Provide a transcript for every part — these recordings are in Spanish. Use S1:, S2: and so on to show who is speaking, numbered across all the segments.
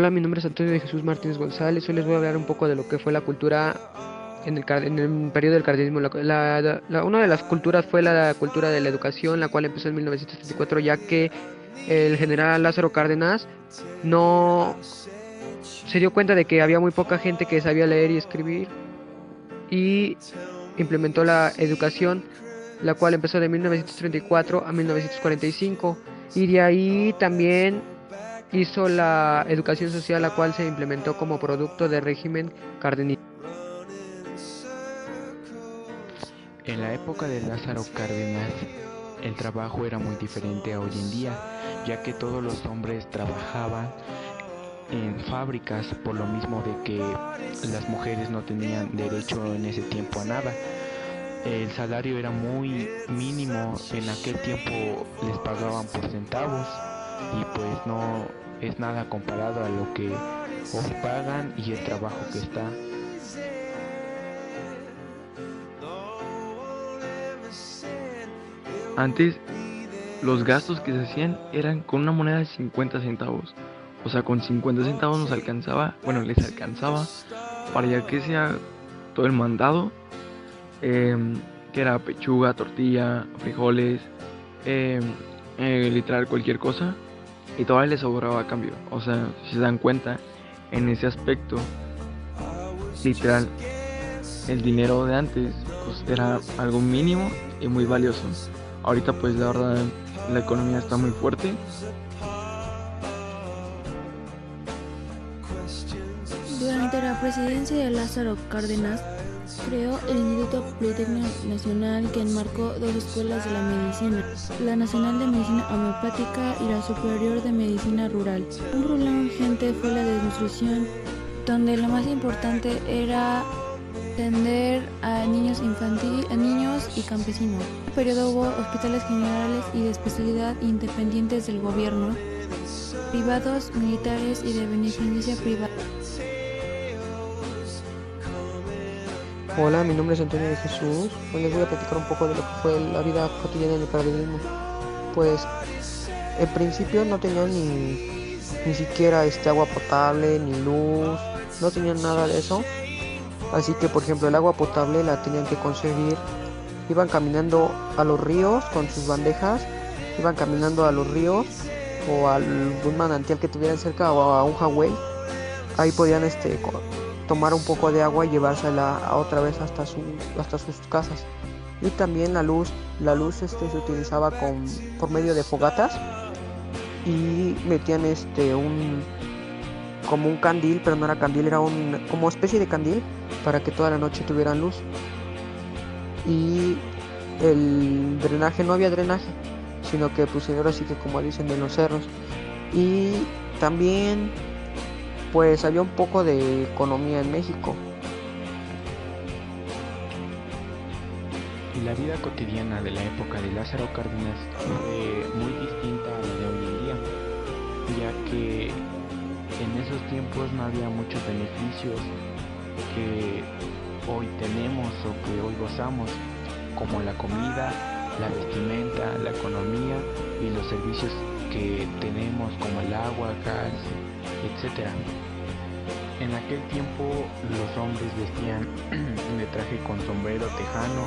S1: Hola, mi nombre es Antonio de Jesús Martínez González. Hoy les voy a hablar un poco de lo que fue la cultura en el periodo del cardenismo. Una de las culturas fue la cultura de la educación, la cual empezó en 1934, ya que el general Lázaro Cárdenas no se dio cuenta de que había muy poca gente que sabía leer y escribir y implementó la educación, la cual empezó de 1934 a 1945. Y de ahí también hizo la educación social, la cual se implementó como producto del régimen cardenista.
S2: En la época de Lázaro Cárdenas, el trabajo era muy diferente a hoy en día, ya que todos los hombres trabajaban en fábricas por lo mismo de que las mujeres no tenían derecho en ese tiempo a nada. El salario era muy mínimo, en aquel tiempo les pagaban por centavos y pues no es nada comparado a lo que hoy pagan y el trabajo que está.
S3: Antes, los gastos que se hacían eran con una moneda de 50 centavos. O sea, con 50 centavos nos alcanzaba, bueno, les alcanzaba para ya que sea todo el mandado, que era pechuga, tortilla, frijoles, em, literal cualquier cosa, y todavía les sobraba a cambio. O sea, si se dan cuenta, en ese aspecto, literal, el dinero de antes pues era algo mínimo y muy valioso. Ahorita pues la verdad la economía está muy fuerte.
S4: Durante la presidencia de Lázaro Cárdenas, creó el Instituto Politécnico Nacional, que enmarcó dos escuelas de la medicina, la Nacional de Medicina Homeopática y la Superior de Medicina Rural. Un problema urgente fue la desnutrición, donde lo más importante era atender a niños a niños y campesinos. En este periodo hubo hospitales generales y de especialidad independientes del gobierno, privados, militares y de beneficencia privada.
S1: Hola, mi nombre es Antonio de Jesús. Hoy les voy a platicar un poco de lo que fue la vida cotidiana en el cardenismo. Pues en principio no tenían ni siquiera agua potable, ni luz, no tenían nada de eso. Así que, por ejemplo, el agua potable la tenían que conseguir. Iban caminando a los ríos con sus bandejas, iban caminando a los ríos o a algún manantial que tuvieran cerca o a un jagüey. Ahí podían tomar un poco de agua y llevársela a otra vez hasta sus casas. Y también la luz se utilizaba por medio de fogatas y metían como un candil, pero no era candil, era como especie de candil para que toda la noche tuvieran luz. Y el drenaje, no había drenaje, sino que pusieron así que como dicen de los cerros. Y también pues había un poco de economía en México.
S2: Y la vida cotidiana de la época de Lázaro Cárdenas fue muy distinta a la de hoy en día, ya que en esos tiempos no había muchos beneficios que hoy tenemos o que hoy gozamos, como la comida, la vestimenta, la economía y los servicios que tenemos como el agua, gas, etcétera. En aquel tiempo los hombres vestían de traje con sombrero tejano,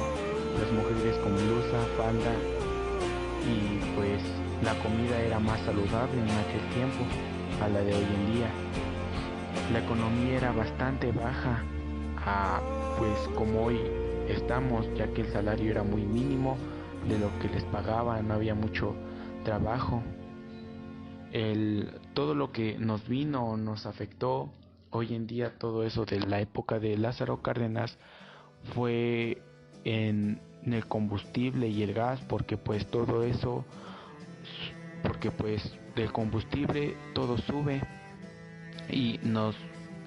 S2: las mujeres con blusa, falda y pues la comida era más saludable en aquel tiempo a la de hoy en día. La economía era bastante baja a pues como hoy estamos, ya que el salario era muy mínimo de lo que les pagaban, no había mucho trabajo. Todo lo que nos vino, nos afectó hoy en día, todo eso de la época de Lázaro Cárdenas fue en el combustible y el gas, porque pues todo eso, porque pues del combustible todo sube y nos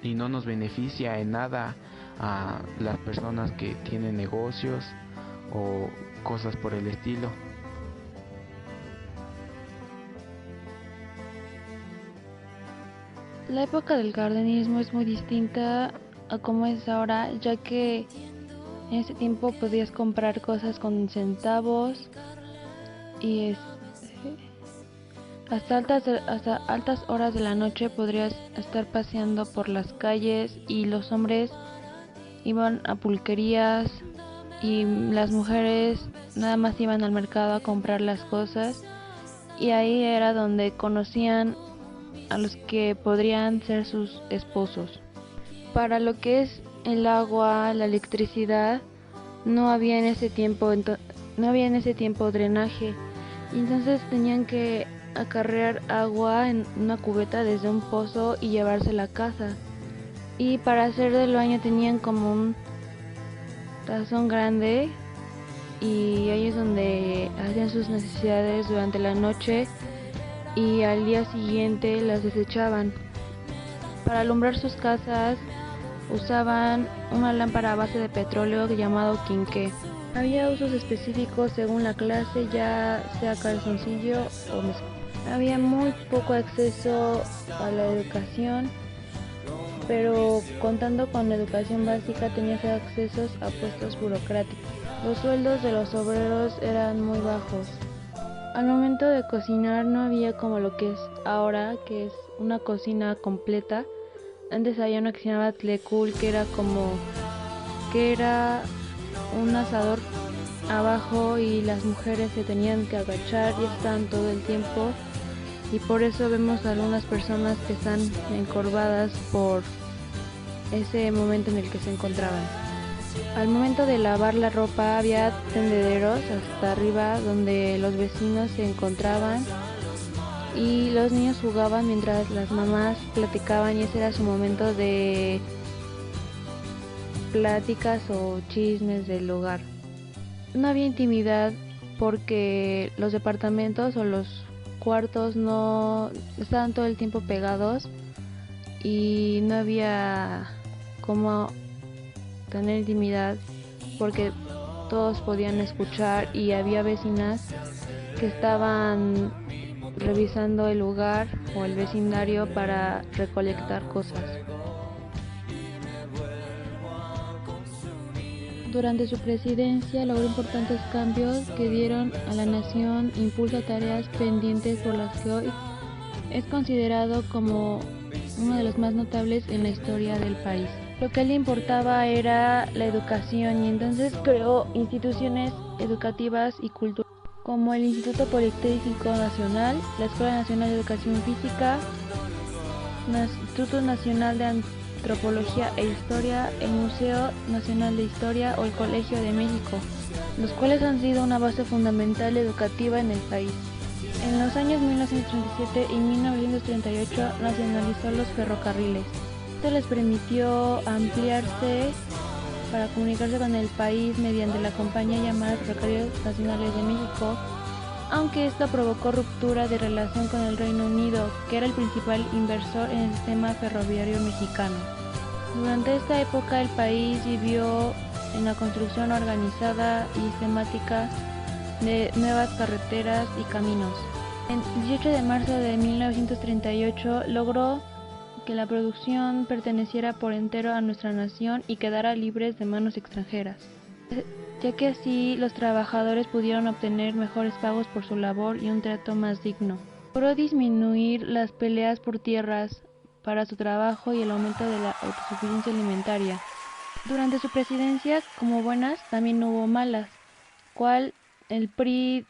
S2: y no nos beneficia en nada a las personas que tienen negocios o cosas por el estilo.
S4: La época del cardenismo es muy distinta a como es ahora, ya que en ese tiempo podías comprar cosas con centavos y Hasta altas horas de la noche podrías estar paseando por las calles y los hombres iban a pulquerías y las mujeres nada más iban al mercado a comprar las cosas, y ahí era donde conocían a los que podrían ser sus esposos. Para lo que es el agua, la electricidad, no había en ese tiempo drenaje, y entonces tenían que acarrear agua en una cubeta desde un pozo y llevársela a casa. Y para hacer del baño tenían como un tazón grande, y ahí es donde hacían sus necesidades durante la noche y al día siguiente las desechaban. Para alumbrar sus casas usaban una lámpara a base de petróleo llamado quinqué. Había usos específicos según la clase, ya sea calzoncillo o mezclilla. Había muy poco acceso a la educación, pero contando con la educación básica tenías accesos a puestos burocráticos. Los sueldos de los obreros eran muy bajos. Al momento de cocinar no había como lo que es ahora, que es una cocina completa. Antes había una que se llamaba tlecul, que era un asador abajo y las mujeres se tenían que agachar y estaban todo el tiempo, y por eso vemos a algunas personas que están encorvadas por ese momento en el que se encontraban. Al momento de lavar la ropa había tendederos hasta arriba donde los vecinos se encontraban y los niños jugaban mientras las mamás platicaban, y ese era su momento de pláticas o chismes del hogar. No había intimidad porque los departamentos o los cuartos no estaban todo el tiempo pegados y no había cómo tener intimidad porque todos podían escuchar, y había vecinas que estaban revisando el lugar o el vecindario para recolectar cosas. Durante su presidencia logró importantes cambios que dieron a la nación impulso a tareas pendientes por las que hoy es considerado como uno de los más notables en la historia del país. Lo que a él le importaba era la educación, y entonces creó instituciones educativas y culturales como el Instituto Politécnico Nacional, la Escuela Nacional de Educación Física, el Instituto Nacional de Antropología e Historia, el Museo Nacional de Historia o el Colegio de México, los cuales han sido una base fundamental educativa en el país. En los años 1937 y 1938 nacionalizó los ferrocarriles. Esto les permitió ampliarse para comunicarse con el país mediante la compañía llamada Ferrocarriles Nacionales de México, aunque esto provocó ruptura de relación con el Reino Unido, que era el principal inversor en el sistema ferroviario mexicano. Durante esta época el país vivió en la construcción organizada y sistemática de nuevas carreteras y caminos. El 18 de marzo de 1938 logró que la producción perteneciera por entero a nuestra nación y quedara libres de manos extranjeras, ya que así los trabajadores pudieron obtener mejores pagos por su labor y un trato más digno. Logró disminuir las peleas por tierras para su trabajo y el aumento de la autosuficiencia alimentaria. Durante su presidencia, como buenas, también hubo malas, cual el PRI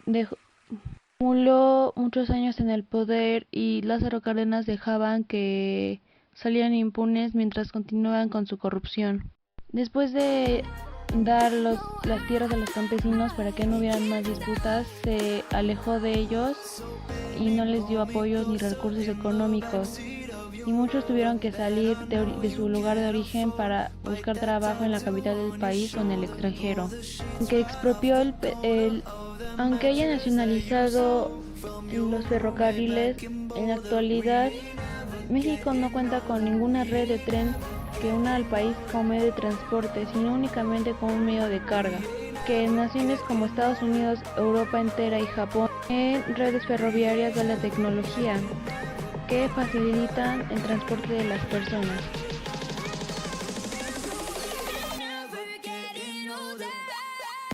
S4: acumuló muchos años en el poder y Lázaro Cárdenas dejaban que salían impunes mientras continuaban con su corrupción. Después de dar las tierras a los campesinos para que no hubieran más disputas, se alejó de ellos y no les dio apoyos ni recursos económicos, y muchos tuvieron que salir de su lugar de origen para buscar trabajo en la capital del país o en el extranjero. Aunque expropió aunque haya nacionalizado los ferrocarriles, en la actualidad México no cuenta con ninguna red de tren que una al país como medio de transporte, sino únicamente como un medio de carga, que en naciones como Estados Unidos, Europa entera y Japón tienen redes ferroviarias de la tecnología que facilitan el transporte de las personas.